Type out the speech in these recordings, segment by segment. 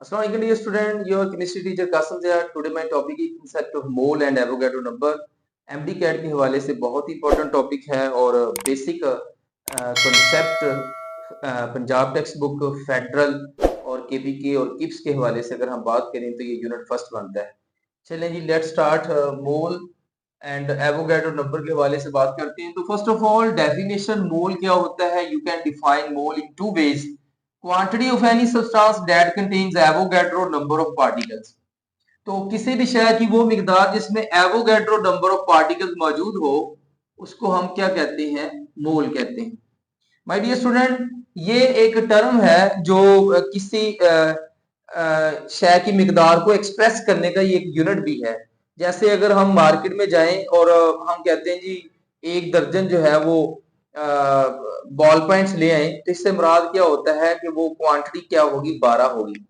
Assalamu alaikum dear student, your chemistry teacher Qasim Zia. Today my topic is concept of mole and Avogadro number. MD CAT के हवाले से बहुत ही important topic है और basic concept Punjab text book federal और KPK और किप्स के हवाले से अगर हम बात करें तो ये यूनिट फर्स्ट बनता है। चलें जी, let's start mole and Avogadro number के हवाले से बात करते हैं। तो first of all definition mole क्या होता है? You can define mole in two ways. Quantity of any substance that contains Avogadro number of particles. तो किसी भी शय की वो मिकदार जिसमें एवोगैड्रो नंबर ऑफ पार्टिकल्स मौजूद हो उसको हम क्या कहते हैं? मोल कहते हैं। माय डियर स्टूडेंट, ये एक टर्म है जो किसी शय की मिकदार को एक्सप्रेस करने का ये एक यूनिट भी है। जैसे अगर हम मार्केट में जाएं और हम कहते हैं जी 1 दर्जन जो है वो बॉल पॉइंट्स ले आए, तो इससे मुराद क्या होता है कि वो क्वांटिटी क्या होगी? 12 होगी।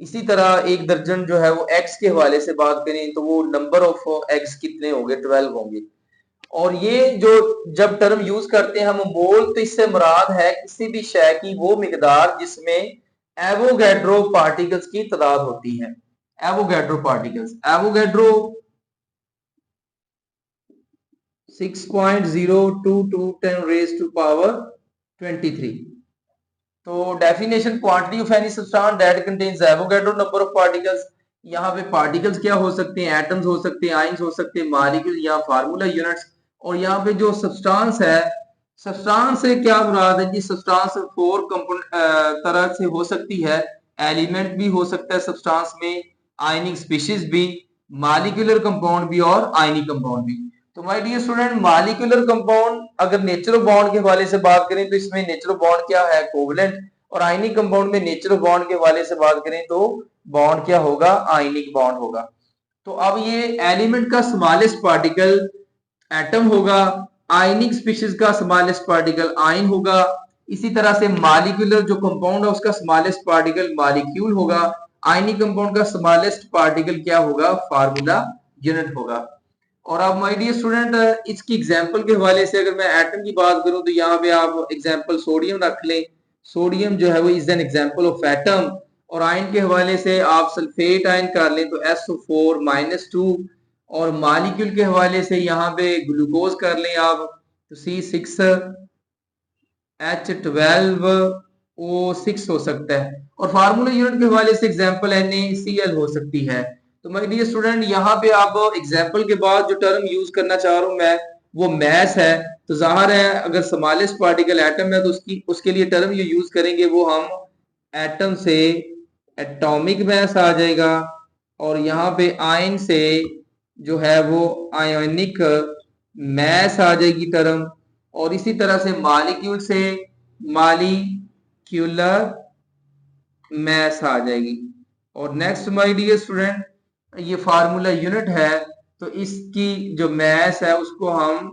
इसी तरह 1 दर्जन जो है वो एग्स के हवाले से बात करें तो वो नंबर ऑफ एग्स कितने होंगे? 12 होंगे। और ये जो जब टर्म यूज करते हैं हम मोल, तो इससे मुराद है किसी भी शय की वो मिकदार जिसमें एवोगैड्रो पार्टिकल्स की तादाद होती है। Avogadro particles, Avogadro 6.022 10 raised to power 23। तो definition quantity of any substance that contains Avogadro number of particles. यहाँ पे पार्टिकल्स क्या हो सकते हैं? एटम्स हो सकते हैं, आयंस हो सकते हैं, मॉलिक्यूल या फार्मूला यूनिट्स। और यहाँ पे जो सब्सटेंस है, सब्सटेंस से क्या मुराद है जी? सब्सटेंस 4 कंपोनेंट तरह से हो सकती है। एलिमेंट भी हो सकता है सब्सटेंस में, आयनिक स्पीशीज भी, मॉलिक्यूलर कंपाउंड भी और आयनिक कंपाउंड भी। तो my dear student, molecular compound अगर नेचर ऑफ बॉन्ड के हवाले से बात करें तो इसमें नेचर ऑफ बॉन्ड क्या है? कोवलेंट। और आयनिक कंपाउंड में नेचर ऑफ बॉन्ड के हवाले से बात करें तो बॉन्ड क्या होगा? आयनिक बॉन्ड होगा। तो अब ये एलिमेंट का स्मॉलेस्ट पार्टिकल एटम होगा, आयनिक स्पीशीज का स्मॉलेस्ट पार्टिकल आयन होगा। इसी तरह से मॉलिक्यूलर जो कंपाउंड है उसका स्मॉलेस्ट पार्टिकल मॉलिक्यूल होगा। आयनिक कंपाउंड का स्मॉलेस्ट पार्टिकल क्या होगा? फार्मूला यूनिट होगा। और अब माय डियर स्टूडेंट, इसकी एग्जांपल के हवाले से अगर मैं एटम की बात करूं तो यहाँ पे आप एग्जांपल सोडियम रख लें। सोडियम जो है वो is an example of atom. और आयन के हवाले से आप सल्फेट आयन कर लें तो SO4-2। और मॉलिक्यूल के हवाले से यहाँ पे ग्लूकोज कर लें आप तो C6H12O6 हो सकता है। और फार्मूला यूनिट के हवाले से एग्जांपल NaCl हो सकती है। तो माय डियर स्टूडेंट, यहाँ पे आप एग्जांपल के बाद जो टर्म यूज करना चाह रहा हूं मैं वो मैस है। तो जाहिर है अगर स्मॉलेस्ट पार्टिकल एटम है तो उसके लिए टर्म ये यूज करेंगे वो हम एटम से एटॉमिक मैस आ जाएगा। और यहाँ पे आयन से जो है वो आयोनिक मैस आ जाएगी टर्म। और इसी तरह से मॉलिक्यूल से मॉलिक्यूलर मैस आ जाएगी। और नेक्स्ट माय डियर स्टूडेंट, ये फार्मूला यूनिट है तो इसकी जो मैस है उसको हम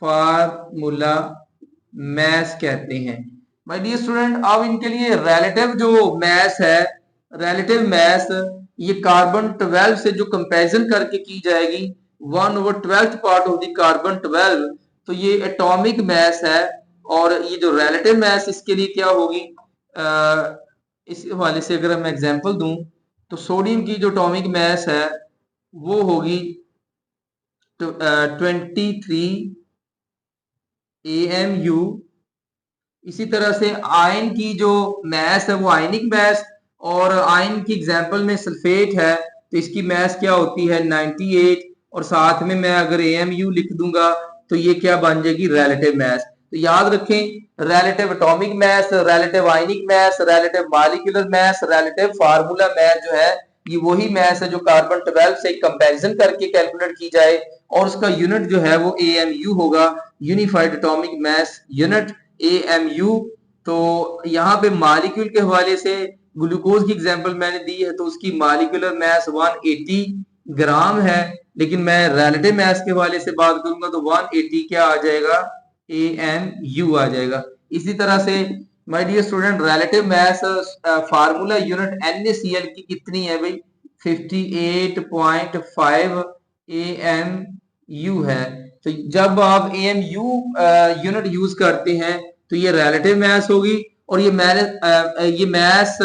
फार्मूला मैस कहते हैं। माय डियर स्टूडेंट, अब इनके लिए रिलेटिव जो मैस है, रिलेटिव मैस ये कार्बन 12 से जो कंपैरिजन करके की जाएगी 1/12 पार्ट ऑफ द कार्बन 12, तो ये एटॉमिक मैस है। और ये जो रिलेटिव मैस इसके लिए क्या होगी? इस हवाले से अगर मैं एग्जांपल दूं तो सोडियम की जो एटॉमिक मैस है वो होगी 23 AMU। इसी तरह से आयन की जो मैस है वो आयनिक मैस, और आयन की एग्जांपल में सल्फेट है तो इसकी मैस क्या होती है? 98। और साथ में मैं अगर AMU लिख दूंगा तो ये क्या बन जाएगी? Relative mass. तो याद रखें, relative atomic mass, relative ionic mass, relative molecular mass, relative formula mass जो है ये वही मैस है जो कार्बन 12 से कंपैरिजन करके कैलकुलेट की जाए। और उसका यूनिट जो है वो AMU होगा, unified atomic mass unit, AMU। तो यहाँ पे मॉलिक्यूल के हवाले से ग्लूकोज की एग्जांपल मैंने दी है तो उसकी मॉलिक्यूलर मैस 180 ग्राम है। लेकिन मैं रिलेटिव मैस के हवाले से बात करूंगा तो 180 क्या आ जाएगा? AMU आ जाएगा। इसी तरह से my dear student, relative mass formula unit NaCl की कितनी है भाई? 58.5 AMU है। तो जब आप AMU यूनिट यूज करते हैं तो ये रिलेटिव मैस होगी। और ये मैस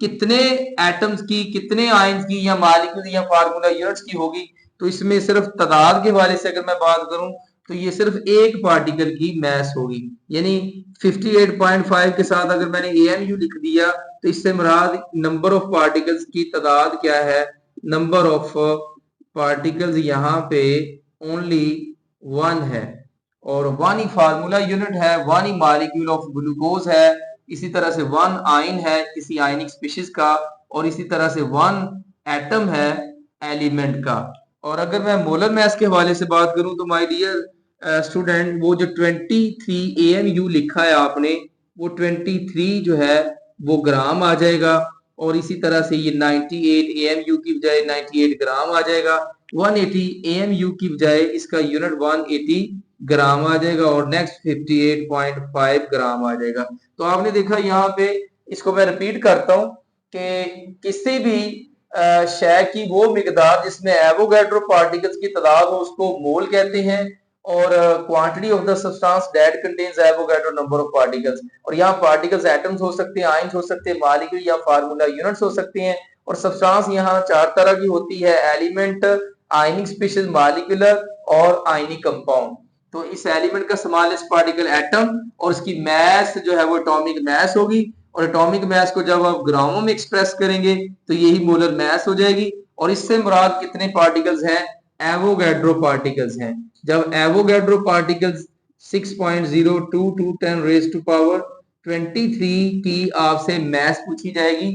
कितने एटम्स की, कितने आयन्स की या मॉलिक्यूल या फार्मूला यूनिट्स की होगी, तो इसमें सिर्फ तादाद के हवाले से अगर मैं बात करूं तो ये सिर्फ एक पार्टिकल की मास होगी। यानी 58.5 के साथ अगर मैंने AMU लिख दिया तो इससे मुराद नंबर ऑफ पार्टिकल्स की तादाद क्या है, नंबर ऑफ पार्टिकल्स यहाँ पे ओनली 1 है, और 1 ही फार्मूला यूनिट है, 1 ही मॉलिक्यूल ऑफ ग्लूकोज है, इसी तरह से 1 आयन है किसी आयनिक स्पीशीज का, और इसी तरह से 1 एटम है एलिमेंट का। और अगर मैं मोलर मास के हवाले से बात करूं तो माय डियर स्टूडेंट, वो जो 23 AMU लिखा है आपने, वो 23 जो है वो ग्राम आ जाएगा, और इसी तरह से ये 98 AMU की बजाय 98 ग्राम आ जाएगा, 180 AMU की बजाय इसका यूनिट 180 ग्राम आ जाएगा, और नेक्स्ट 58.5 ग्राम आ जाएगा। तो आपने देखा यहाँ पे, इसको मैं रिपीट करता हूँ कि किसी भी शय की वो मिकदार जिसमें एवोगैड्रो पार्टिकल्स की तादाद हो उसको मोल कहते हैं, और quantity of the substance that contains Avogadro number of particles, और यहाँ पार्टिकल्स एटम्स हो सकते हैं, आयंस हो सकते हैं, मॉलिक्यूल या फार्मूला यूनिट्स हो सकते हैं, और सब्सटेंस यहाँ 4 तरह की होती है, एलिमेंट, आयनिक स्पीशीज, मॉलिक्यूलर और आयनिक कंपाउंड। तो इस एलिमेंट का स्मॉलेस्ट पार्टिकल एटम, और इसकी मास जो है वो एटॉमिक मास होगी, और एटॉमिक मास को जब आप ग्रामों में एक्सप्रेस करेंगे तो यही मोलर मास हो जाएगी, और इससे मुराद कितने पार्टिकल्स हैं, एवोगैड्रो पार्टिकल्स हैं। जब Avogadro particles 6.02 to 10 raise to power 23 की आपसे मास पूछी जाएगी,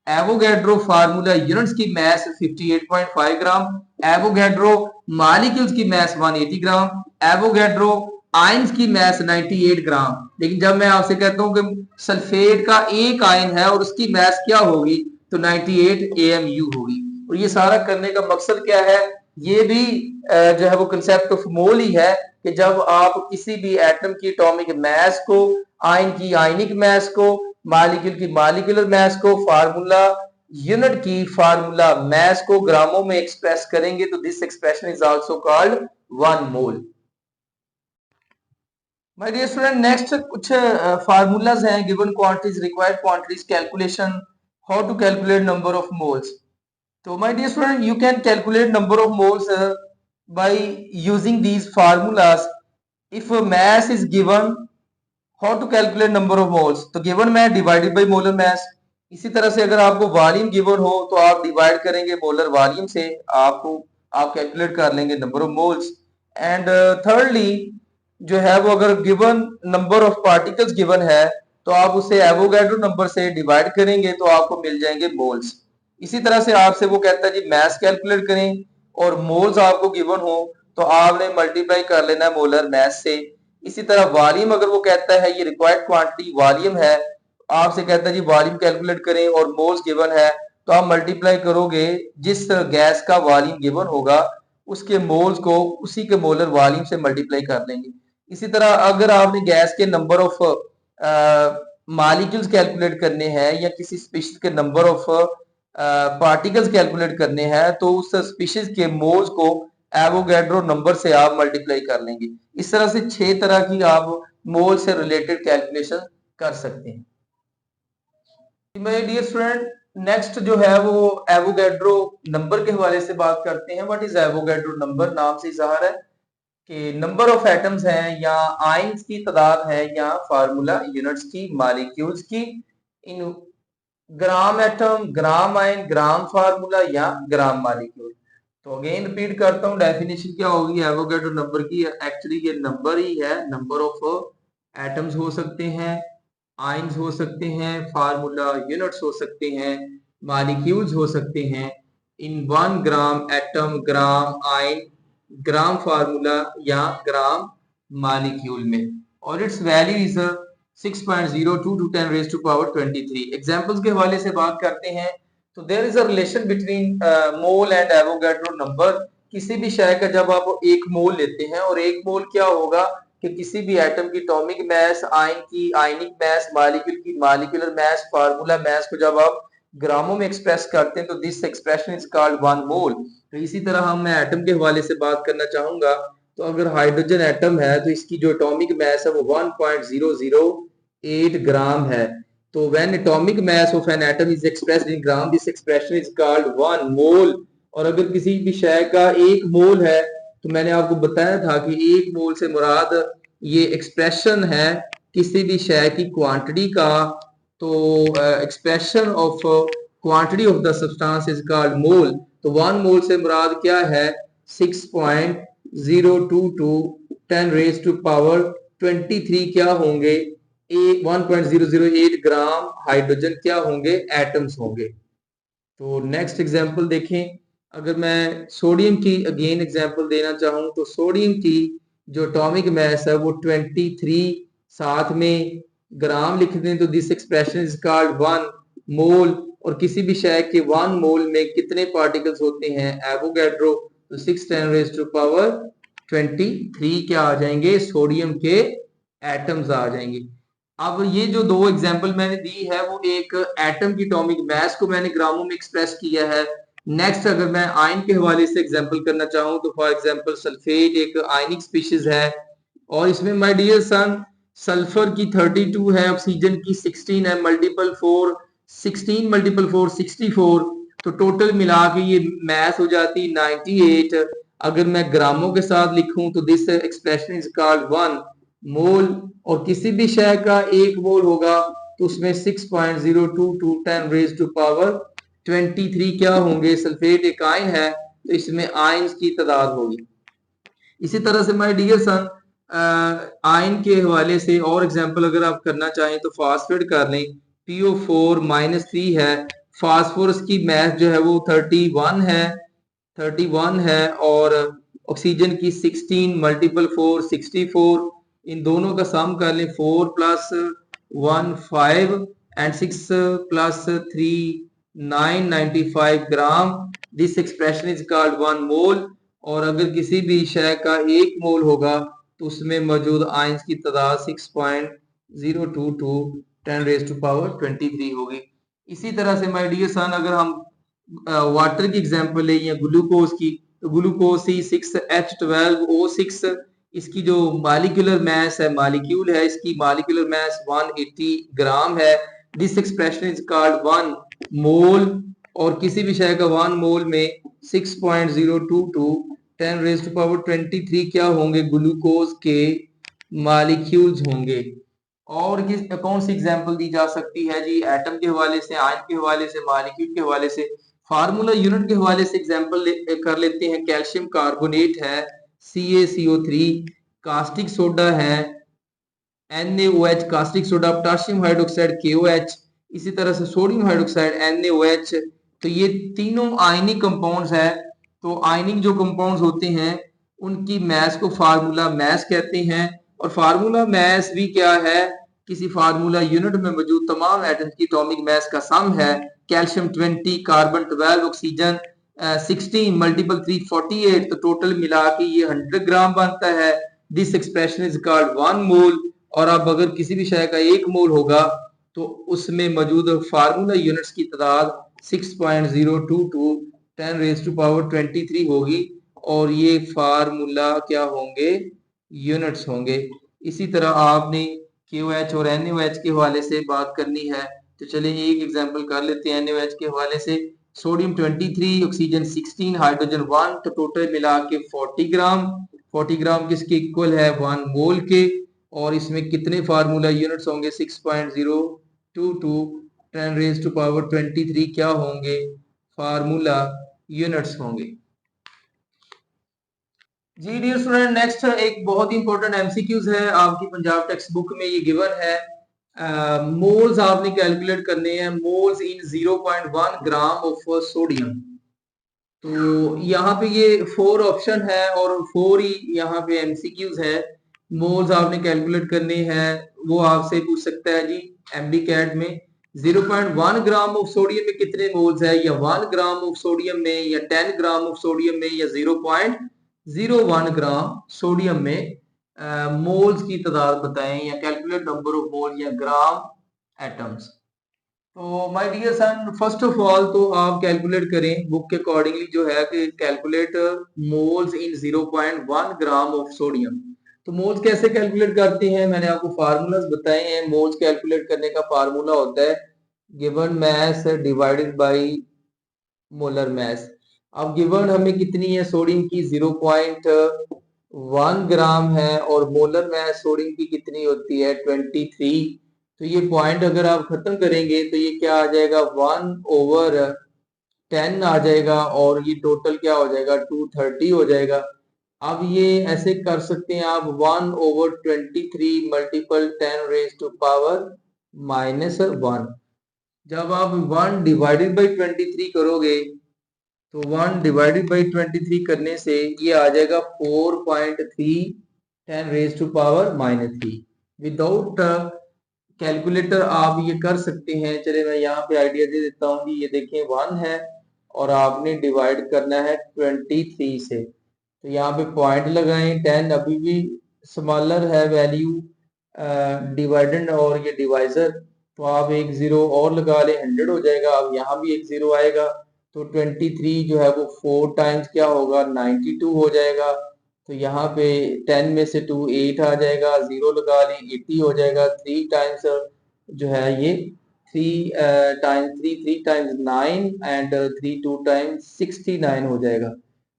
एवोगैड्रो फार्मूला यूनिट्स की मास 58.5 ग्राम, एवोगैड्रो मॉलिक्यूल्स की मास 180 ग्राम, एवोगैड्रो आयंस की मास 98 ग्राम। लेकिन जब मैं आपसे कहता हूं कि सल्फेट का एक आयन है और उसकी मास क्या होगी, तो 98 AMU होगी। और ये सारा करने का मकसद क्या है, ये भी जो है वो कंसेप्ट ऑफ मोल ही है, कि जब आप किसी भी एटम की एटॉमिक मास को, आयन की आयनिक मास को, मॉलिक्यूल की मॉलिक्यूलर मास को, फार्मूला यूनिट की फार्मूला मास को ग्रामों में एक्सप्रेस करेंगे तो this expression is also called 1 mole. My dear student, next कुछ फार्मूलाज हैं, given quantities, required quantities, calculation, how to calculate number of moles. तो my dear student, you can calculate number of moles by using these formulas. If mass is given, how to calculate number of moles, तो given mass divided by molar मास। इसी तरह से अगर आपको volume given हो तो आप डिवाइड करेंगे मोलर वॉल्यूम से, आप कैलकुलेट कर लेंगे number of moles. And thirdly जो है वो अगर given number of particles given है तो आप उसे एवोगैड्रो नंबर से डिवाइड करेंगे तो आपको मिल जाएंगे मोल्स। इसी तरह से आपसे वो कहता है जी मास कैलकुलेट करें, और मोल्स आपको गिवन हो तो आपने मल्टीप्लाई कर लेना है मोलर मास से। इसी तरह वॉल्यूम अगर वो कहता है, ये रिक्वायर्ड क्वांटिटी वॉल्यूम है, आपसे कहता है जी वॉल्यूम कैलकुलेट करें और मोल्स गिवन है, तो आप मल्टीप्लाई करोगे जिस गैस का वॉल्यूम गिवन होगा उसके मोल्स को उसी के मोलर वॉल्यूम से मल्टीप्लाई कर लेंगे। इसी तरह अगर आपने गैस के नंबर ऑफ मॉलिक्यूल्स कैलकुलेट करने हैं या किसी स्पीशीज के नंबर ऑफ पार्टिकल्स कैलकुलेट करने हैं तो उस स्पीशीज के मोल्स को एवोगैड्रो नंबर से आप मल्टीप्लाई कर लेंगे। इस तरह से 6 तरह की आप मोल से रिलेटेड कैलकुलेशन कर सकते हैं। मेरे डियर स्टूडेंट, नेक्स्ट जो है वो एवोगैड्रो नंबर के हवाले से बात करते हैं। What is Avogadro number? नाम से ज़ाहिर है कि नंबर ऑफ एटम्स हैं या आयंस की तादाद है या फार्मूला यूनिट्स की, मॉलिक्यूल्स की, इन ग्राम atom, gram ion, gram formula या ग्राम मॉलिक्यूल। तो अगेन रिपीट करता हूँ, डेफिनेशन क्या होगी एवोगैड्रो नंबर की? एक्चुअली ये नंबर ही है, नंबर ऑफ एटम्स हो सकते हैं, आयंस हो सकते हैं, फार्मूला यूनिट्स हो सकते हैं, मॉलिक्यूल्स हो सकते हैं, इन 1 gram atom, gram ion, gram formula या ग्राम मॉलिक्यूल में, और its value is 6.02 to 10 raise to power 23। Examples के हवाले से बात करते हैं तो there is a relation between mole and Avogadro number. किसी भी शय का जब आप एक मोल लेते हैं, और एक मोल क्या होगा कि किसी भी एटम की एटॉमिक मास, आयन की आयनिक मास, मॉलिक्यूल की मॉलिक्यूलर मास, फार्मूला मास को जब आप ग्रामों में एक्सप्रेस करते हैं तो दिस एक्सप्रेशन इज कॉल्ड 1 मोल। तो इसी तरह हम मैं एटम के हवाले से बात करना चाहूंगा, तो अगर हाइड्रोजन एटम है तो इसकी जो एटॉमिक मास है वो 1.008 ग्राम है। तो when atomic mass of an atom is expressed in gram this expression is called 1 मोल। और अगर किसी भी शय का 1 मोल है तो मैंने आपको बताया था कि 1 मोल से मुराद ये एक्सप्रेशन है किसी भी शय की क्वांटिटी का। तो expression of quantity of the substance is called mole. तो 1 मोल से मुराद क्या है 6.022 10 रेज टू पावर 23 क्या होंगे 1.008 ग्राम हाइड्रोजन क्या होंगे एटम्स होंगे। तो नेक्स्ट एग्जांपल देखें, अगर मैं सोडियम की अगेन एग्जांपल देना चाहूं तो सोडियम की जो एटॉमिक मास है वो 23 साथ में ग्राम लिख दें तो दिस एक्सप्रेशन इज कॉल्ड 1 मोल। और किसी भी शय के 1 मोल में कितने पार्टिकल्स होते हैं एवोगैड्रो, तो 6 10 रेज टू पावर 23 क्या आ जाएंगे सोडियम के एटम्स आ जाएंगे। अब ये जो दो एग्जांपल मैंने दी है वो एक एटम की एटॉमिक मास को मैंने ग्रामों में एक्सप्रेस किया है। नेक्स्ट अगर मैं आयन के हवाले से एग्जांपल करना चाहूं तो फॉर एग्जांपल सल्फेट एक आयनिक स्पीशीज है और इसमें माय डियर सन सल्फर की 32 है, ऑक्सीजन की 16 है, मल्टीपल 4 16 मल्टीपल 4 64, तो टोटल मिला के ये मास हो जाती 98। अगर मैं ग्रामों के साथ लिखूं तो दिस एक्सप्रेशन इज कॉल्ड 1 मोल। और किसी भी शय का 1 मोल होगा तो उसमें 6.022 10 रेज टू पावर 23 क्या होंगे। सल्फेट एक आयन है तो इसमें आयन्स की तादाद होगी। इसी तरह से माय डियर सन आयन के हवाले से और एग्जांपल अगर आप करना चाहें तो फास्फेट कर लें, PO4-3 है, फास्फोरस की मास जो है वो 31 है और ऑक्सीजन की 16 मल्टीपल 4 64, इन दोनों का सम कर लें 4 plus 1 5 and 6 plus 3 9 95 gram. This expression is called 1 मोल। और अगर किसी भी शय का 1 मोल होगा तो उसमें मौजूद आयंस की तादाद 6.022 10 रेज टू पावर 23 होगी। इसी तरह से माय डियर सन अगर हम वाटर की एग्जांपल ले या ग्लूकोज की तो ग्लूकोज C6H12O6 इसकी जो मॉलिक्यूलर मास है मॉलिक्यूल है इसकी मॉलिक्यूलर मास 180 ग्राम है। दिस एक्सप्रेशन इज कॉल्ड 1 मोल। और किसी भी शय का 1 मोल में 6.022 10 रेज टू पावर 23 क्या होंगे ग्लूकोज के मॉलिक्यूल्स होंगे। और किस कौन सी एग्जांपल दी जा सकती है जी एटम के हवाले से, आयन के हवाले से, मॉलिक्यूल के हवाले से, फार्मूला यूनिट के हवाले से एग्जांपल कर लेते हैं। कैल्शियम कार्बोनेट है CaCO3, कास्टिक सोडा है NaOH caustic soda, potassium hydroxide KOH, इसी तरह से सोडियम हाइड्रोक्साइड NaOH। तो ये तीनों आयनिक कंपाउंड्स है। तो आयनिक जो कंपाउंड्स होते हैं उनकी मास को फार्मूला मास कहते हैं। और फार्मूला मास भी क्या है किसी फार्मूला यूनिट में मौजूद तमाम एटम्स की एटॉमिक मास का सम है। कैल्शियम 20, कार्बन 12, ऑक्सीजन 16 मल्टीपल 3 48, तो टोटल मिला के ये 100 ग्राम बनता है। दिस एक्सप्रेशन इज कॉल्ड 1 मोल। और अब अगर किसी भी शय का 1 मोल होगा तो उसमें मौजूद फार्मूला यूनिट्स की तादाद 6.022 10 रेज टू पावर 23 होगी और ये फार्मूला क्या होंगे यूनिट्स होंगे। इसी तरह आपने KOH और NaOH के हवाले से बात करनी है तो चलिए एक एग्जांपल कर लेते हैं NaOH के हवाले से। सोडियम 23, ऑक्सीजन 16, हाइड्रोजन 1, तो टोटल मिला के 40 ग्राम किसके इक्वल है 1 मोल के। और इसमें कितने फार्मूला यूनिट्स होंगे 6.022 10 रेज टू पावर 23 क्या होंगे फार्मूला यूनिट्स होंगे। जी डियर स्टूडेंट नेक्स्ट एक बहुत ही इंपॉर्टेंट एमसीक्यूज है आपकी पंजाब टेक्स्ट बुक में ये गिवन है। मोल्स आपने कैलकुलेट करने हैं moles in 0.1 gram of sodium. तो यहाँ पे ये 4 ऑप्शन है और 4 ही यहाँ पे एमसीक्यूज है। मोल्स आपने कैलकुलेट करने हैं वो आपसे पूछ सकता है जी एमडी कैट में 0.1 ग्राम ऑफ सोडियम में कितने मोल्स है या 1 ग्राम ऑफ सोडियम में या 10 ग्राम ऑफ सोडियम में या 0.01 ग्राम सोडियम में मोल्स की तादाद बताएं या कैलकुलेट नंबर ऑफ मोल या ग्राम एटम्स। तो my dear son first of all तो आप कैलकुलेट करें बुक के अकॉर्डिंगली जो है कि calculate moles in 0.1 gram of sodium. तो मोल्स कैसे कैलकुलेट करते हैं, मैंने आपको फार्मूलाज बताए हैं। मोल्स कैलकुलेट करने का फार्मूला होता है given mass divided by molar mess. अब गिवन हमें कितनी है सोडियम की 0.1 ग्राम है और मोलर मैस सोडियम की कितनी होती है 23। तो ये पॉइंट अगर आप खत्म करेंगे तो ये क्या आ जाएगा 1/10 आ जाएगा और ये टोटल क्या हो जाएगा 230 हो जाएगा। अब ये ऐसे कर सकते हैं आप 1/23 मल्टीपल 10⁻⁻⁻1। जब आप 1 डिवाइडेड बाई 23 करोगे तो 1 डिवाइडेड बाई 23 करने से ये आ जाएगा 4.3 10⁻⁻3। विदाउट कैलकुलेटर आप ये कर सकते हैं। चले मैं यहाँ पे आइडिया दे देता हूँ जी। ये देखें 1 है और आपने डिवाइड करना है 23 से, तो यहाँ पे पॉइंट लगाएं। 10 अभी भी स्मॉलर है वैल्यू डिवाइडेंड और ये डिवाइजर, तो आप एक जीरो और लगा लें 100 हो जाएगा। अब यहाँ भी एक जीरो आएगा तो 23 जो है वो 4 टाइम्स क्या होगा 92 हो जाएगा। तो यहाँ पे 10 में से 2 8 आ जाएगा, जीरो लगा लें 80 हो जाएगा। 3 टाइम्स जो है ये 3 टाइम्स 3 टाइम्स 9 एंड 3 2 टाइम्स 69 हो जाएगा।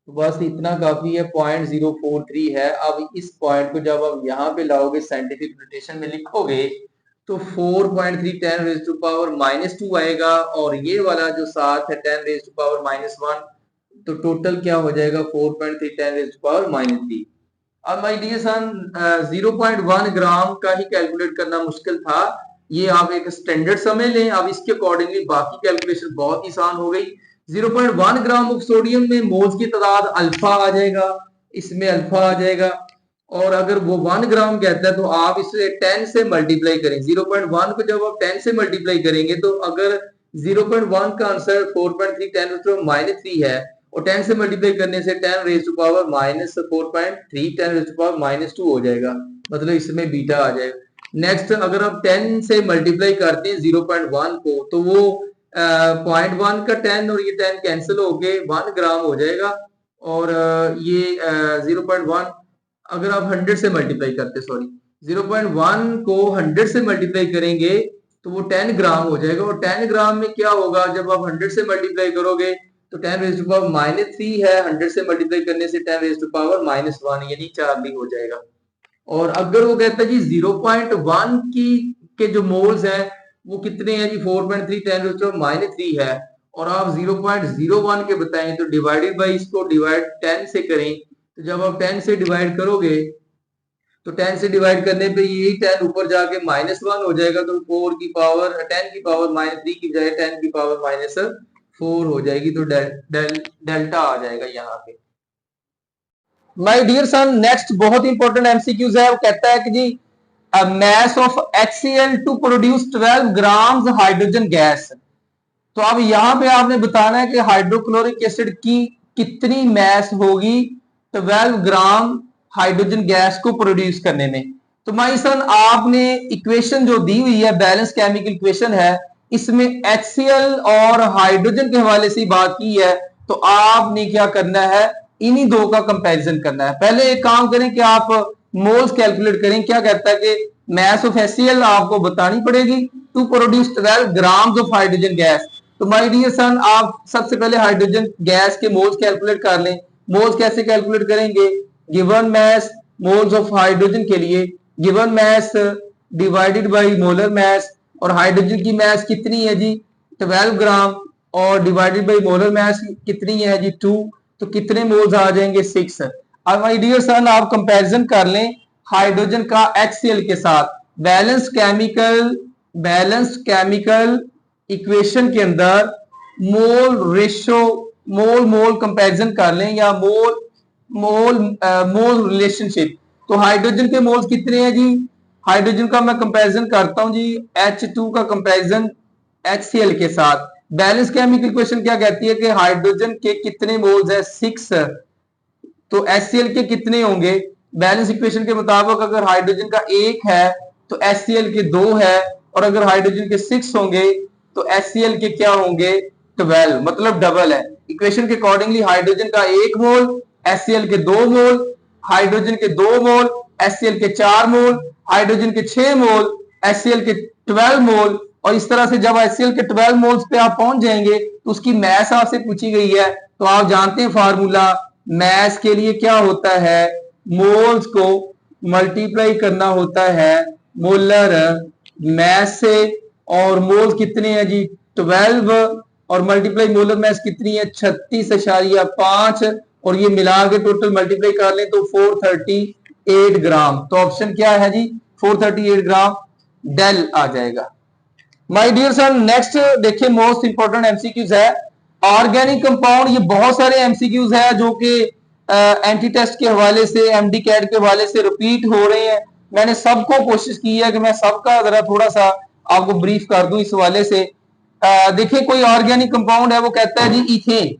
तो बस इतना काफी है, 0.043 है। अब इस पॉइंट को जब आप यहाँ पे लाओगे साइंटिफिक नोटेशन में लिखोगे तो 4.3 10⁻⁻2 आएगा और ये वाला जो साथ है 10⁻⁻1, तो टोटल क्या हो जाएगा 4.3 10⁻⁻3। अब माय डियर सन 0.1 ग्राम का ही कैलकुलेट करना मुश्किल था, ये आप एक स्टैंडर्ड समझ लें। अब इसके अकॉर्डिंगली बाकी कैलकुलेशन बहुत आसान हो गई। 0.1 ग्राम ऑफ सोडियम में मोल्स की तादाद अल्फा आ जाएगा, इसमें अल्फा आ जाएगा। और अगर वो 1 ग्राम कहता है तो आप इसे 10 से मल्टीप्लाई करें। 0.1 को जब आप 10 से मल्टीप्लाई करेंगे तो अगर 0.1 का आंसर 4.3 10⁻³ है और 10 से मल्टीप्लाई करने से 10⁻⁻4.3 10⁻⁻2 हो जाएगा, मतलब इसमें बीटा आ जाएगा। नेक्स्ट अगर आप 10 से मल्टीप्लाई करते हैं 0.1 को तो वो 0.1 का 10 और ये 10 कैंसिल होके 1 ग्राम हो जाएगा। और ये 0.1 अगर आप 100 से मल्टीप्लाई करते, सॉरी 0.1 को 100 से मल्टीप्लाई करेंगे तो वो 10 ग्राम हो जाएगा। और 10 ग्राम में क्या होगा जब आप 100 से मल्टीप्लाई करोगे तो 10⁻³ है, 100 से मल्टीप्लाई करने से 10⁻⁻1 यानी 4 भी हो जाएगा। और अगर वो कहता है जी 0.1 की के जो मोल्स हैं वो कितने हैं जी 4.3 10⁻³ है और आप 0.01 के बताएं तो डिवाइडेड बाई इसको डिवाइड 10 से करें। तो जब आप 10 से डिवाइड करोगे तो 10 से डिवाइड करने पे यही 10 ऊपर जाके -1 हो जाएगा, तो 4 की पावर 10 की पावर -3 की बजाय 10 की पावर -4 हो जाएगी। तो डेल्टा आ जाएगा यहाँ पे। माय डियर सन नेक्स्ट बहुत इंपॉर्टेंट एमसीक्यूज है। वो कहता है कि जी mass of HCl to produce 12 grams hydrogen gas. तो अब यहाँ पे आपने बताना है कि हाइड्रोक्लोरिक एसिड की कितनी मैस होगी 12 ग्राम हाइड्रोजन गैस को प्रोड्यूस करने में। तो माई सन आपने इक्वेशन जो दी हुई है बैलेंस केमिकल इक्वेशन है, इसमें HCl और हाइड्रोजन के हवाले से बात की है। तो आपने क्या करना है इन्हीं दो का कंपैरिजन करना है। पहले एक काम करें कि आप मोल्स कैलकुलेट करें। क्या कहता है कि मैस ऑफ HCl आपको बतानी पड़ेगी to produce 12 grams of hydrogen gas. तो माय डियर सन आप सबसे पहले हाइड्रोजन गैस के मोल्स कैलकुलेट कर लें। मोल्स कैसे कैलकुलेट करेंगे, given mass moles of hydrogen के लिए given mass divided by molar mass, और हाइड्रोजन की मैस कितनी है जी 12 ग्राम और डिवाइडेड बाय मोलर मैस कितनी है जी 2, तो कितने मोल्स आ जाएंगे 6। अब माय डियर सन आप कंपैरिजन कर लें हाइड्रोजन का HCl के साथ। बैलेंस केमिकल इक्वेशन के अंदर मोल रेशो मोल कंपैरिजन कर लें या मोल रिलेशनशिप। तो हाइड्रोजन के मोल्स कितने हैं जी, हाइड्रोजन का मैं कंपैरिजन करता हूं जी H2 का कंपैरिजन HCl के साथ। बैलेंस केमिकल इक्वेशन क्या कहती है कि हाइड्रोजन के कितने मोल्स है 6, तो HCl के कितने होंगे। बैलेंस इक्वेशन के मुताबिक अगर हाइड्रोजन का 1 है तो HCl के 2 है, और अगर हाइड्रोजन के 6 होंगे तो HCl के क्या होंगे 12, मतलब डबल है। इक्वेशन के अकॉर्डिंगली हाइड्रोजन का 1 मोल, HCl के 2 मोल, हाइड्रोजन के 2 मोल, HCl के 4 मोल, हाइड्रोजन के 6 मोल, HCl के 12 मोल, और इस तरह से जब HCl के 12 मोल्स पे आप पहुंच जाएंगे तो उसकी मैस आपसे पूछी गई है। तो आप जानते हैं फार्मूला मैस के लिए क्या होता है, मोल्स को मल्टीप्लाई करना होता है मोलर मैस से, और मोल्स कितने हैं जी 12, और मल्टीप्लाई मोलर मैस कितनी है 36.5, और ये मिला के टोटल मल्टीप्लाई कर लें तो 438 ग्राम। तो ऑप्शन क्या है जी 438 ग्राम डेल आ जाएगा। माय डियर सन नेक्स्ट देखिए मोस्ट इंपोर्टेंट एमसीक्यूज है ऑर्गेनिक कंपाउंड। ये बहुत सारे एमसीक्यूज है जो कि एंटी टेस्ट के हवाले से, एमडी कैट के हवाले से रिपीट हो रहे हैं। मैंने सबको कोशिश की है कि मैं सबका जरा थोड़ा सा आपको ब्रीफ कर दूं इस हवाले से। देखिए कोई ऑर्गेनिक कंपाउंड है, वो कहता है जी इथेन।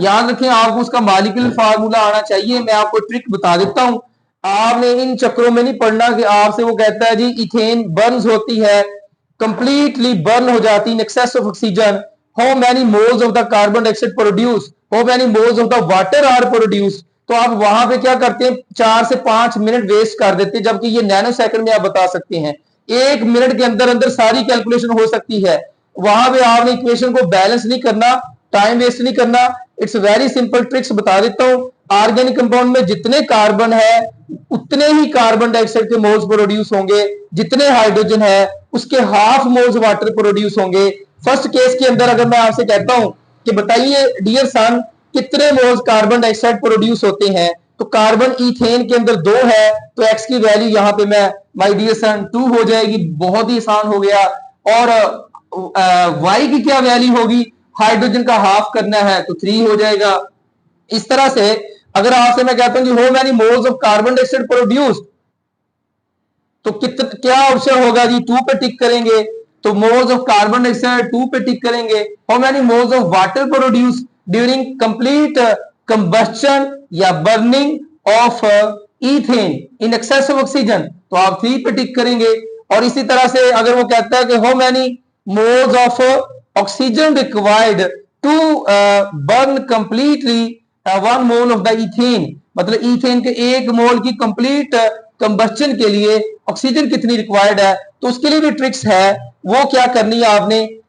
याद रखें आपको उसका मॉलिक्यूलर फार्मूला आना चाहिए। मैं आपको ट्रिक बता देता हूं, आपने इन चक्रों में नहीं पढ़ना कि आपसे वो कहता है जी इथेन बर्न्स होती है, कंप्लीटली बर्न हो जाती in excess of oxygen, how many moles of the carbon dioxide produce, how many moles of the water are produce. तो आप वहां पे क्या करते हैं 4 से 5 मिनट वेस्ट कर देते हैं, जबकि ये नैनो सेकंड में आप बता सकते हैं। 1 मिनट के अंदर अंदर सारी कैलकुलेशन हो सकती है। वहां पे आपने इक्वेशन को बैलेंस नहीं करना, टाइम वेस्ट नहीं करना। इट्स वेरी सिंपल ट्रिक्स बता देता हूं। ऑर्गेनिक कंपाउंड में जितने कार्बन है उतने ही कार्बन डाइऑक्साइड के मोल्स प्रोड्यूस होंगे, जितने हाइड्रोजन है उसके हाफ मोल्स वाटर प्रोड्यूस होंगे। फर्स्ट केस के अंदर अगर मैं आपसे कहता हूं कि बताइए डियर सन कितने मोल्स कार्बन डाइऑक्साइड प्रोड्यूस होते हैं, तो कार्बन इथेन के अंदर 2 है, तो एक्स की वैल्यू यहां पे मैं माय डियर सन 2 हो जाएगी। बहुत ही आसान हो गया। और वाई की क्या वैल्यू होगी, हाइड्रोजन का हाफ करना है तो 3 हो जाएगा। इस तरह से अगर आपसे मैं कहता हूं कि how many moles of carbon dioxide produced, तो क्या ऑप्शन होगा जी 2 पे टिक करेंगे, तो मोल्स ऑफ कार्बन डाइऑक्साइड 2 पे टिक करेंगे। How many moles of water produce during complete combustion या burning of ethane in excess of oxygen, तो आप 3 पे टिक करेंगे। और इसी तरह से अगर वो कहता है कि how many moles of oxygen required to burn completely 1 mole of the ethane, मतलब इथेन के 1 मोल की कंप्लीट कंबस्शन के लिए ऑक्सीजन कितनी रिक्वायर्ड है, तो उसके लिए भी ट्रिक्स है। वो क्या करनी है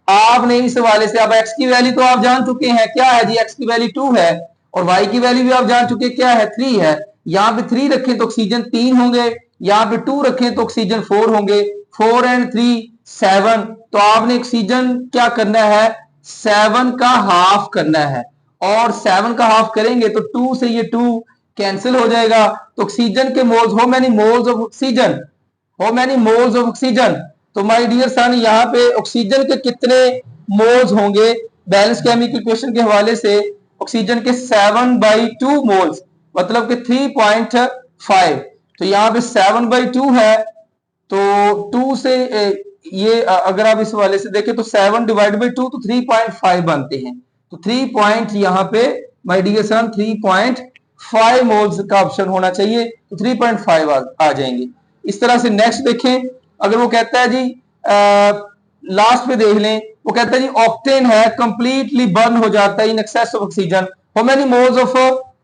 आपने इस हवाले से, अब एक्स की वैल्यू तो आप जान चुके हैं क्या है जी, एक्स की वैल्यू 2 है, और वाई की वैल्यू भी आप जान चुके क्या है 3 है। यहां पे 3 रखें तो ऑक्सीजन 3 होंगे, यहां पे 2 रखें तो ऑक्सीजन 4 होंगे, 4 एंड 3 7। तो आपने ऑक्सीजन क्या करना है 7 का हाफ करना है, और 7 का हाफ करेंगे तो 2 से ये 2 कैंसिल हो जाएगा। तो ऑक्सीजन के moles, how many moles of oxygen, how many moles of oxygen, तो माय डियर सन यहाँ पे ऑक्सीजन के कितने मोल्स होंगे, बैलेंस केमिकल इक्वेशन के हवाले से ऑक्सीजन के 7/2 मोल्स, मतलब कि 3.5। तो यहाँ पे 7/2 है, तो 2 से ये अगर आप इस हवाले से देखें तो 7 डिवाइड बाई 2 तो 3.5 बनते हैं। तो 3 पॉइंट यहाँ पे माय डियर सन 3.5 मोल्स का ऑप्शन होना चाहिए, तो 3.5 आ जाएंगे। इस तरह से नेक्स्ट देखें, अगर वो कहता है जी लास्ट पे देख लें, वो कहता है जी ऑक्टेन है कंप्लीटली बर्न हो जाता है इन excess of oxygen, how many moles of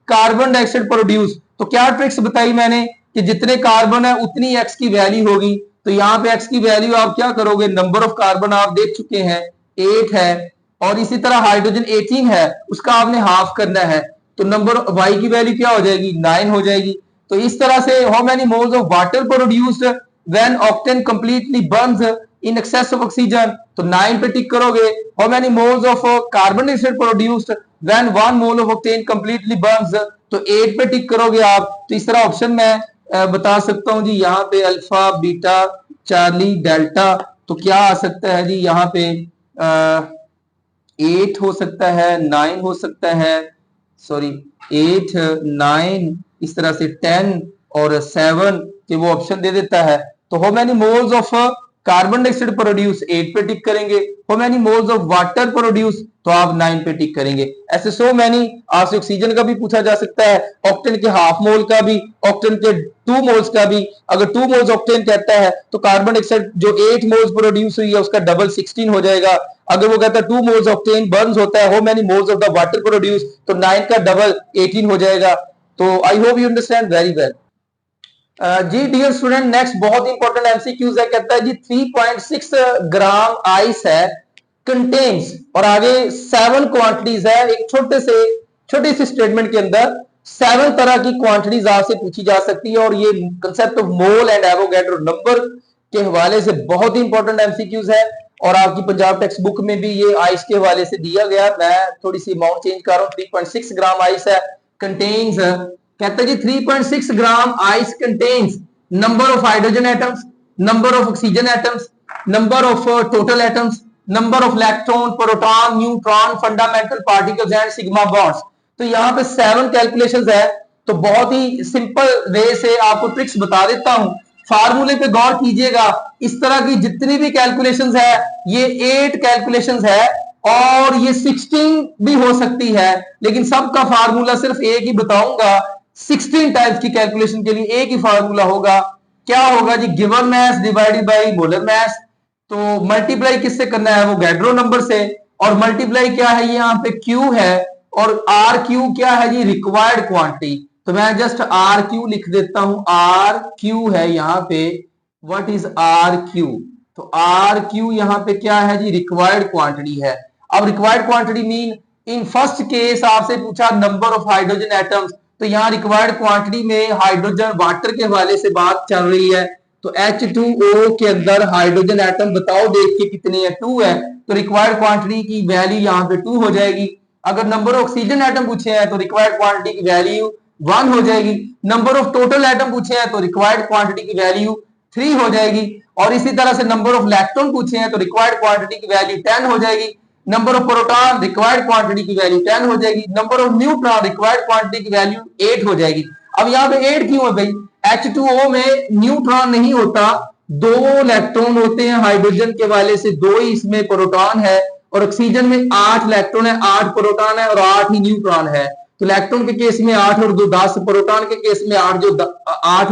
carbon dioxide produce. तो क्या ट्रिक्स बताई मैंने कि जितने कार्बन है उतनी एक्स की वैल्यू होगी। तो यहाँ पे एक्स की वैल्यू आप क्या करोगे, नंबर ऑफ कार्बन आप देख चुके हैं 8 है, और इसी तरह हाइड्रोजन 18 है, उसका आपने हाफ करना है, तो नंबर वाई की वैल्यू क्या हो जाएगी 9 हो जाएगी। तो इस तरह से how many moles of water produced when octane completely Burns in excess of oxygen, तो 9 पे टिक करोगे। How many moles of carbon dioxide produced when 1 mole of octane completely Burns, तो 8 पे टिक करोगे आप। तो इस तरह ऑप्शन में बता सकता हूं जी, यहाँ पे अल्फा बीटा चार्ली डेल्टा, तो क्या आ सकता है जी यहाँ पे 8 हो सकता है, 9 हो सकता है, सॉरी 8 9, इस तरह से 10 और 7 के वो ऑप्शन दे देता है। तो how many moles of carbon dioxide produce 8 पे टिक करेंगे, how many moles of water produce तो आप 9 पे टिक करेंगे। ऐसे सो मैनी आपसे ऑक्सीजन का भी पूछा जा सकता है, ऑक्टेन के हाफ मोल का भी, ऑक्टेन के 2 मोल्स का भी। अगर 2 मोल्स ऑक्टेन कहता है तो कार्बन डाइऑक्साइड जो 8 मोल्स प्रोड्यूस हुई है उसका डबल 16 हो जाएगा। अगर वो कहता है 2 मोल्स ऑक्टेन बर्न्स होता है, how many moles of the water produce, तो 9 का डबल 18 हो जाएगा। तो I hope you understand very well. जी डियर स्टूडेंट, नेक्स्ट बहुत इंपॉर्टेंट एमसीक्यूज है। कहता है जी 3.6 ग्राम आइस है कंटेन्स, और आगे 7 क्वांटिटीज है। एक छोटे से स्टेटमेंट के अंदर 7 तरह की क्वांटिटीज आपसे पूछी जा सकती है, और ये concept of mole and Avogadro number के हवाले से बहुत ही इंपॉर्टेंट एमसीक्यूज है। और आपकी पंजाब टेक्स्ट बुक में भी ये आइस के हवाले से दिया गया। मैं थोड़ी सी अमाउंट चेंज कर रहा हूँ। 3.6 ग्राम आइस है कंटेन्स, कहता है जी 3.6 gram ice contains number of hydrogen atoms, number of oxygen atoms, number of total atoms, number of electron, proton, neutron, fundamental particles and sigma bonds. तो यहाँ पे 7 कैलकुलेशंस है। तो बहुत ही सिंपल वे से आपको ट्रिक्स बता देता हूं। फार्मूले पे गौर कीजिएगा। इस तरह की जितनी भी कैलकुलेशंस है, ये 8 कैलकुलेशंस है, और ये 16 भी हो सकती है, लेकिन सबका फार्मूला सिर्फ एक ही बताऊंगा। 16 टाइप्स की कैलकुलेशन के लिए एक ही फार्मूला होगा। क्या होगा जी? Given mass divided by molar mass. तो मल्टीप्लाई किससे करना है? वो गैड्रो नंबर से। और मल्टीप्लाई क्या है? ये यहाँ पे क्यू है, और आर क्यू क्या है जी? Required quantity. तो मैं जस्ट आर क्यू लिख देता हूं। आर क्यू है यहाँ पे। What is R Q? तो आर क्यू यहाँ पे क्या है जी? रिक्वायर्ड क्वांटिटी है। अब required quantity mean, in first case आपसे पूछा नंबर ऑफ हाइड्रोजन एटम्स, तो यहाँ रिक्वायर्ड क्वांटिटी में हाइड्रोजन वाटर के हवाले से बात चल रही है। तो H2O के अंदर हाइड्रोजन एटम बताओ देख के कितने है? 2 है। तो रिक्वायर्ड क्वांटिटी की वैल्यू यहाँ पे 2 हो जाएगी। अगर नंबर ऑफ ऑक्सीजन एटम पूछे हैं तो रिक्वायर्ड क्वांटिटी की वैल्यू 1 हो जाएगी। नंबर ऑफ टोटल एटम पूछे हैं तो रिक्वायर्ड क्वांटिटी की वैल्यू 3 हो जाएगी। और इसी तरह से नंबर ऑफ इलेक्ट्रॉन पूछे हैं तो रिक्वायर्ड क्वांटिटी की वैल्यू 10 हो जाएगी। Number of proton required quantity की वैल्यू 10 हो जाएगी। Number of neutron required quantity की वैल्यू 8 हो जाएगी। अब यहाँ पे 8 क्यों है भाई? H2O में न्यूट्रॉन नहीं होता, 2 इलेक्ट्रॉन होते हैं हाइड्रोजन के वाले से, 2 ही इसमें प्रोटॉन है। और ऑक्सीजन में 8 इलेक्ट्रॉन है, 8 प्रोटॉन है और 8 ही न्यूट्रॉन है। तो इलेक्ट्रॉन के केस में 8 और 2 10, प्रोटॉन के केस में 8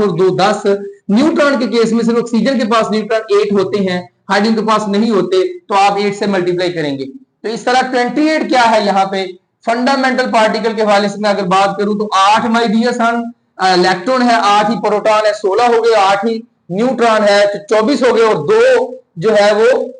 और 2 10, न्यूट्रॉन के केस में सिर्फ ऑक्सीजन के पास न्यूट्रॉन 8 होते हैं, हाइड्रोजन के पास नहीं होते। तो आप 8 से मल्टीप्लाई करेंगे। तो इस तरह 28 क्या है यहाँ पे? फंडामेंटल पार्टिकल के हवाले से मैं अगर बात करूं तो 8 माय डियर सन इलेक्ट्रॉन है, 8 ही प्रोटॉन है, 16 हो गए, 8 ही न्यूट्रॉन है, तो 24 हो गए। और 2 जो है वो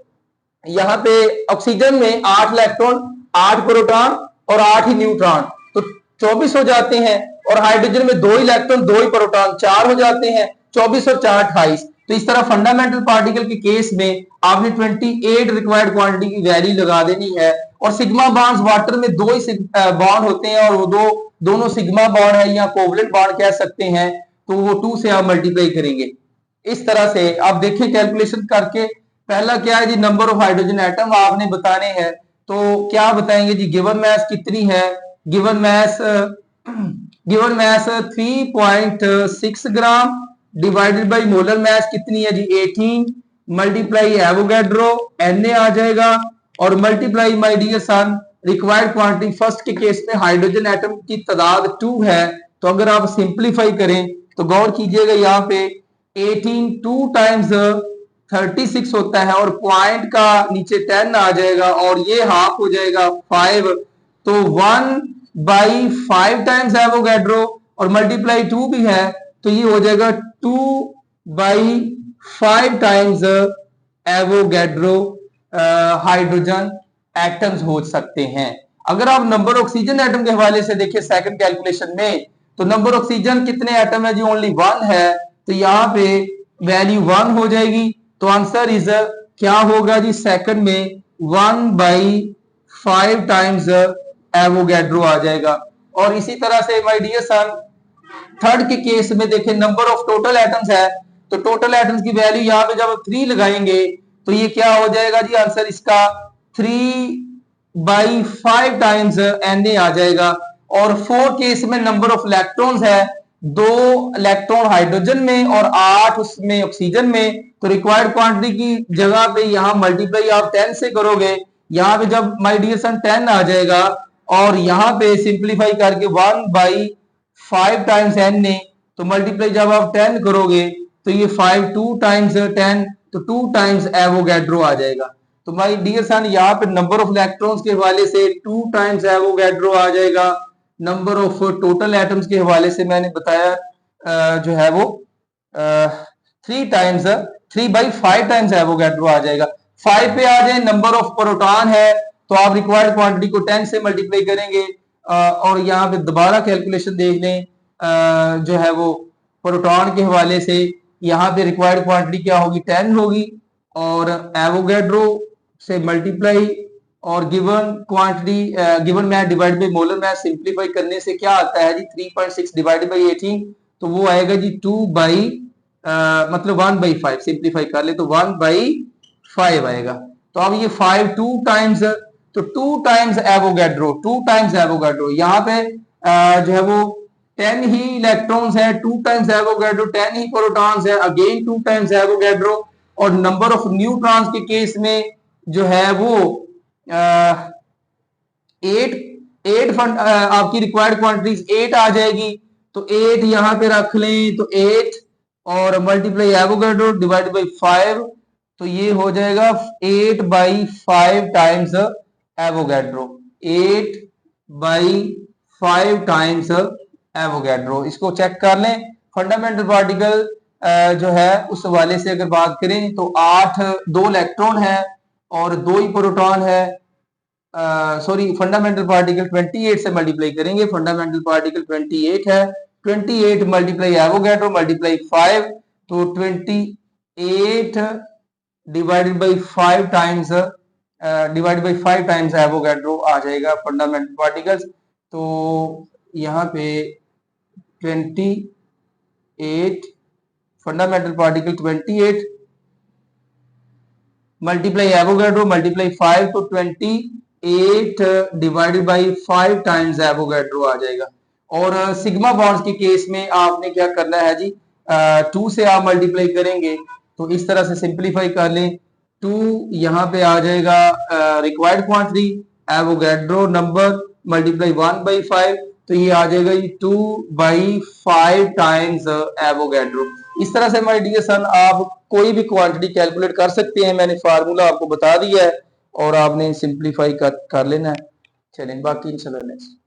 यहाँ पे ऑक्सीजन में 8 इलेक्ट्रॉन, 8 प्रोटॉन और 8 ही न्यूट्रॉन, तो 24 हो जाते हैं। और हाइड्रोजन में 2 इलेक्ट्रॉन, 2 ही प्रोटॉन, 4 हो जाते हैं। 24 और 4 28। तो इस तरह फंडामेंटल पार्टिकल के केस में आपने 28 रिक्वायर्ड क्वांटिटी की वैल्यू लगा देनी है। और सिग्मा बॉन्ड्स वाटर में 2 ही बॉन्ड होते हैं, और वो दोनों सिग्मा बॉन्ड है या कोवलेंट बॉन्ड कह सकते हैं। तो वो 2 से आप मल्टीप्लाई करेंगे। इस तरह से आप देखें कैलकुलेशन करके। पहला क्या है जी? नंबर ऑफ हाइड्रोजन एटम आपने बताने हैं। तो क्या बताएंगे जी? गिवन मास कितनी है? Given mass 3.6 gram divided by molar mass कितनी है जी? 18 मल्टीप्लाई एवोगैड्रो Na आ जाएगा, और multiply my dear son required quantity. First के केस में हाइड्रोजन एटम की तादाद 2 है। तो अगर आप सिंप्लीफाई करें तो गौर कीजिएगा, यहाँ पे 18 2 टाइम्स 36 होता है, और पॉइंट का नीचे 10 आ जाएगा, और ये हाफ हो जाएगा 5। तो 1/5 टाइम्स एवोगैड्रो, और मल्टीप्लाई 2 भी है, तो ये हो जाएगा 2/5 टाइम्स एवोगैड्रो हाइड्रोजन एटम्स हो सकते हैं। अगर आप नंबर ऑक्सीजन एटम के हवाले से देखिए सेकंड कैलकुलेशन में, तो नंबर ऑक्सीजन कितने एटम है जी? ओनली 1 है। तो यहाँ पे वैल्यू 1 हो जाएगी। तो आंसर इज क्या होगा जी? सेकंड में 1/5 टाइम्स एवोगैड्रो आ जाएगा। और इसी तरह से माय डियर सन थर्ड के केस में देखें, नंबर ऑफ टोटल एटम्स है। तो टोटल एटम्स की वैल्यू यहाँ पे जब 3 लगाएंगे तो ये क्या हो जाएगा जी? आंसर इसका 3/5 टाइम्स Na आ जाएगा। और 4 केस में नंबर ऑफ इलेक्ट्रॉन्स है, 2 इलेक्ट्रॉन हाइड्रोजन में और 8 उसमें ऑक्सीजन में। तो रिक्वायर्ड क्वांटिटी की जगह पे यहाँ मल्टीप्लाई आप 10 से करोगे। यहाँ पे जब माय डियर सन 10 आ जाएगा, और यहाँ पे सिंप्लीफाई करके 1/5 टाइम्स Na, तो मल्टीप्लाई जब आप 10 करोगे तो ये 5 2 टाइम्स 10, तो 2 टाइम्स एवोगैड्रो आ जाएगा। तो माय डियर सन यहाँ पे नंबर ऑफ इलेक्ट्रॉन्स के हवाले से 2 टाइम्स एवोगैड्रो आ जाएगा। नंबर ऑफ टोटल एटम्स के हवाले से मैंने बताया जो है वो 3 टाइम्स 3/5 टाइम्स एवोगैड्रो आ जाएगा। 5 पे आ जाए, नंबर ऑफ प्रोटॉन है तो आप रिक्वायर्ड क्वांटिटी को 10 से मल्टीप्लाई करेंगे और यहाँ पे दोबारा कैलकुलेशन देख लें जो है वो प्रोटॉन के हवाले से। यहाँ पे रिक्वायर्ड क्वांटिटी क्या होगी, 10 होगी और एवोगैड्रो से मल्टीप्लाई और given quantity given math divide by molar math simplify करने से क्या आता है जी 3.6 डिवाइडेड बाई 18, तो वो आएगा जी 1/5 सिंप्लीफाई कर ले तो 1/5 आएगा। तो अब ये 5 2 टाइम्स, तो 2 टाइम्स एवोगैड्रो यहाँ पे जो है वो 10 ही इलेक्ट्रॉन्स है, 2 टाइम्स एवोगैड्रो, 10 ही प्रोटॉन्स है, अगेन 2 टाइम्स एवोगैड्रो। और नंबर ऑफ न्यूट्रॉन्स के केस में जो है वो 8 आपकी रिक्वायर्ड क्वांटिटीज 8 आ जाएगी, तो 8 यहां पे रख लें तो 8 और मल्टीप्लाई एवोगैड्रो डिवाइड बाई 5, तो ये हो जाएगा 8/5 टाइम्स एवोगैड्रो, 8/5 टाइम्स एवोगैड्रो। इसको चेक कर लें। फंडामेंटल पार्टिकल जो है उस हवाले से अगर बात करें तो 2 इलेक्ट्रॉन है और 2 ही प्रोटॉन है। सॉरी, फंडामेंटल पार्टिकल 28 से मल्टीप्लाई करेंगे, फंडामेंटल पार्टिकल 28 है, 28 मल्टीप्लाई एवोगैड्रो मल्टीप्लाई 5, तो 28 डिवाइडेड बाई 5 टाइम्स एवोगैड्रो आ जाएगा फंडामेंटल पार्टिकल्स। तो यहाँ पे 28 fundamental particle 28 multiply Avogadro multiply 5, तो 28 डिवाइडेड बाई 5 टाइम्स एवोगैड्रो आ जाएगा। और सिग्मा बॉन्ड्स के केस में आपने क्या करना है जी, 2 से आप मल्टीप्लाई करेंगे तो इस तरह से सिंप्लीफाई कर लें। 2 यहाँ पे आ जाएगा required quantity Avogadro number multiply 1/5, तो ये आ जाएगा 2/5 टाइम्स एवोगैड्रो। इस तरह से माय डियर सन आप कोई भी क्वांटिटी कैलकुलेट कर सकते हैं, मैंने फार्मूला आपको बता दिया है और आपने सिंप्लीफाई कर लेना है। चलें बाकी इंशाल्लाह नेक्स्ट।